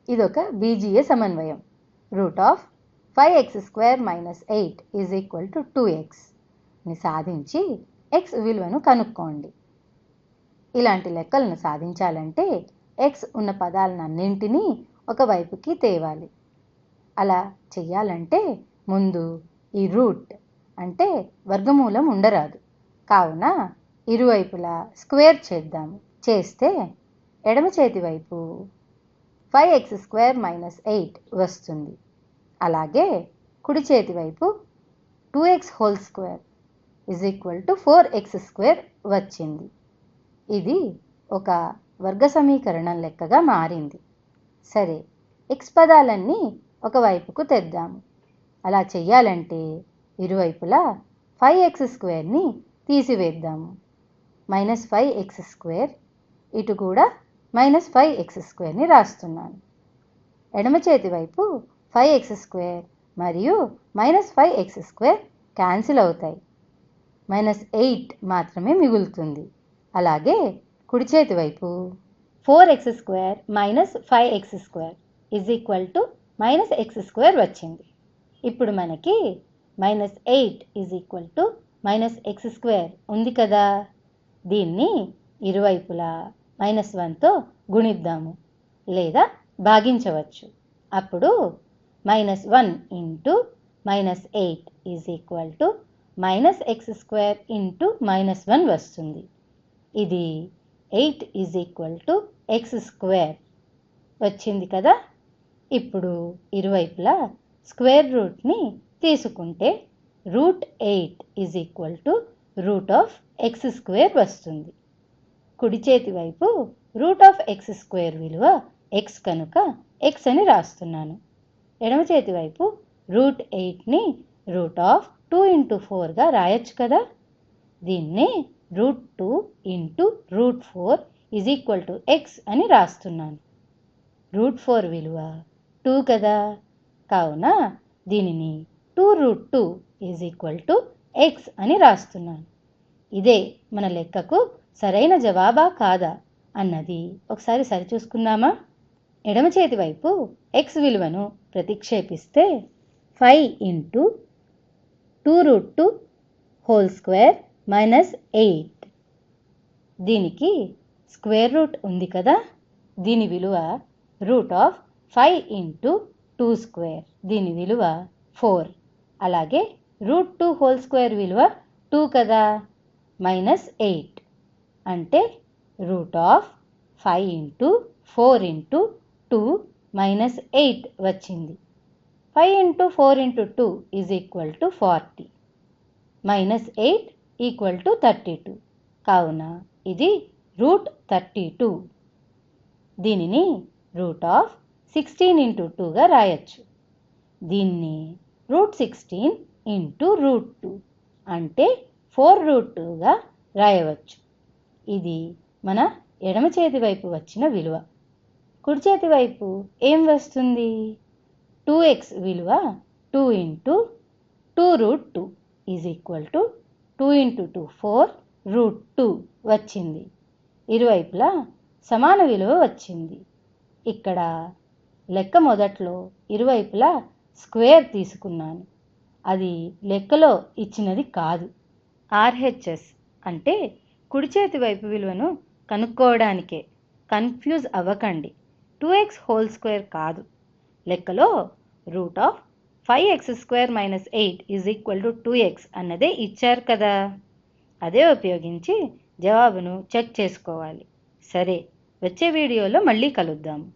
ఇదొక బీజీయ సమన్వయం. √5x² - 8 = 2x ని సాధించి x విలువను కనుక్కోండి. ఇలాంటి లెక్కలను సాధించాలంటే x ఉన్న పదాలన్నింటినీ ఒకవైపుకి తేవాలి. అలా చెయ్యాలంటే ముందు ఈ రూట్ అంటే వర్గమూలం ఉండరాదు. కావున ఇరువైపులా స్క్వేర్ చేద్దాము. చేస్తే ఎడమ చేతి వైపు 5x² - 8 వస్తుంది. అలాగే కుడి చేతి వైపు 2x² = 4x² వచ్చింది. ఇది ఒక వర్గ సమీకరణం లెక్కగా మారింది. సరే, x పదాలన్నీ ఒకవైపుకు తెద్దాము. అలా చెయ్యాలంటే ఇరువైపులా 5x²ని తీసివేద్దాము. -5x², ఇటు కూడా -5x²ని రాస్తున్నాను. ఎడమ చేతి వైపు 5x² మరియు -5x² క్యాన్సిల్ అవుతాయి. -8 మాత్రమే మిగులుతుంది. అలాగే కుడి చేతి వైపు 4x² - 5x² = -x² వచ్చింది. ఇప్పుడు మనకి -8 - x² ఉంది కదా. దీన్ని ఇరువైపులా -1తో గుణిద్దాము లేదా భాగించవచ్చు. అప్పుడు -1 × -8 -x² × -1 వస్తుంది. ఇది 8 x² వచ్చింది కదా. ఇప్పుడు ఇరువైపులా స్క్వేర్ రూట్ని తీసుకుంటే √8 √x² వస్తుంది. కుడి చేతి వైపు √x² విలువ x కనుక x అని రాస్తున్నాను. ఎడమ చేతి వైపు √8ని √2 × 4గా రాయొచ్చు కదా. దీన్ని √2 × √4 x అని రాస్తున్నాను. √4 విలువ 2 కదా. కావున దీనిని 2√2 x అని రాస్తున్నాను. ఇదే మన లెక్కకు సరైన జవాబా కాదా అన్నది ఒకసారి సరిచూసుకుందామా. ఎడమ చేతి వైపు x విలువను ప్రతిక్షేపిస్తే 5 × 2√2² - 8. దీనికి స్క్వేర్ రూట్ ఉంది కదా. దీని విలువ √5 × 2², దీని విలువ 4. అలాగే √2² విలువ 2 కదా. -8 అంటే √5 × 4 × 2 -8 వచ్చింది. 5 × 4 × 2 = 40. -8 = 32. కావున ఇది √32. దీనిని √16 × 2గా రాయొచ్చు. దీన్ని √16 × √2 అంటే 4√2గా రాయవచ్చు. ఇది మన ఎడమ చేతి వైపు వచ్చిన విలువ. కుడి చేతి వైపు ఏం వస్తుంది? 2x విలువ 2 × 2√2 2 × 2 4√2 వచ్చింది. ఇరువైపులా సమాన విలువ వచ్చింది. ఇక్కడ లెక్క మొదట్లో ఇరువైపులా స్క్వేర్ తీసుకున్నాను. అది లెక్కలో ఇచ్చినది కాదు. RHS అంటే కుడి చేతి వైపు విలువను కనుక్కోవడానికే. కన్ఫ్యూజ్ అవ్వకండి. 2x² కాదు. లెక్కలో √5x² - 8 2x అన్నదే ఇచ్చారు కదా. అదే ఉపయోగించి జవాబును చెక్ చేసుకోవాలి. సరే, వచ్చే వీడియోలో మళ్ళీ కలుద్దాము.